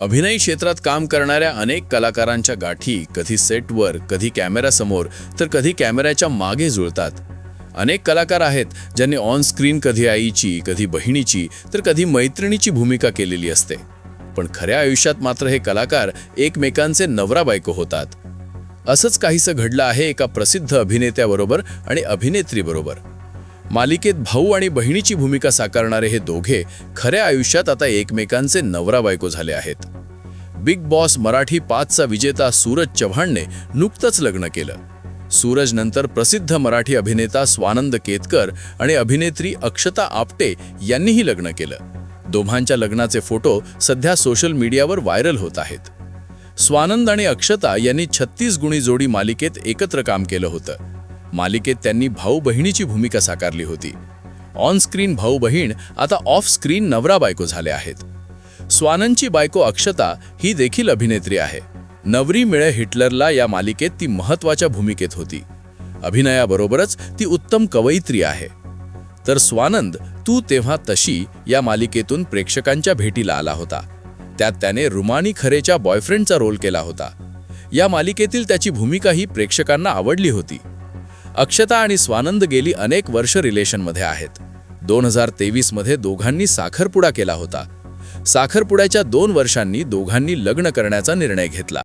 अभिनय क्षेत्रात काम करणाऱ्या अनेक कलाकारांच्या गाठी कधी सेटवर, कधी कॅमेऱ्यासमोर, तर कधी कॅमेऱ्याच्या मागे जुळतात. अनेक कलाकार आहेत ज्यांनी ऑन स्क्रीन कधी आईची, कधी बहिणीची, तर कधी मैत्रिणीची भूमिका केलेली असते. पण खऱ्या आयुष्यात मात्र हे कलाकार एकमेकांचे नवरा-बायको होतात. असंच काहीसं घडलं आहे एका प्रसिद्ध अभिनेत्याबरोबर आणि अभिनेत्रीबरोबर. मालिकेत भाऊ आणि बहिणीची भूमिका साकारणारे हे दोघे खऱ्या आयुष्यात आता एकमेकांचे नवरा-बायको झाले आहेत. बिग बॉस मराठी 5चा विजेता सूरज चव्हाणने नुकतंच लग्न केलं. सूरजनंतर प्रसिद्ध मराठी अभिनेता स्वानंद केतकर आणि अभिनेत्री अक्षता आपटे यांनीही लग्न केलं. दोघांच्या लग्नाचे फोटो सध्या सोशल मीडियावर व्हायरल होत आहेत. स्वानंद आणि अक्षता यांनी 36 गुणी जोडी मालिकेत एकत्र काम केलं होतं. मालिकेत त्यांनी भाऊ-बहिणीची भूमिका साकारली होती. ऑन स्क्रीन भाऊ-बहीण आता ऑफ स्क्रीन नवरा-बायको झाले आहेत. स्वानंदची बायको अक्षता ही देखील अभिनेत्री आहे. नवरी मिळे हिटलरला या मालिकेत ती महत्त्वाच्या भूमिकेत होती. अभिनयाबरोबरच ती उत्तम कवयित्री आहे. तर स्वानंद तू तेव्हा तशी या मालिकेतून प्रेक्षकांच्या भेटीला आला होता. त्यात त्याने रुमानी खरेच्या बॉयफ्रेंडचा रोल केला होता. या मालिकेतील त्याची भूमिकाही प्रेक्षकांना आवडली होती. अक्षता आणि स्वानंद गेली अनेक वर्ष रिलेशनमध्ये आहेत. 2023 मध्ये दोघांनी साखरपुडा केला होता. साखरपुड्याच्या 2 वर्षांनी दोघांनी लग्न करण्याचा निर्णय घेतला.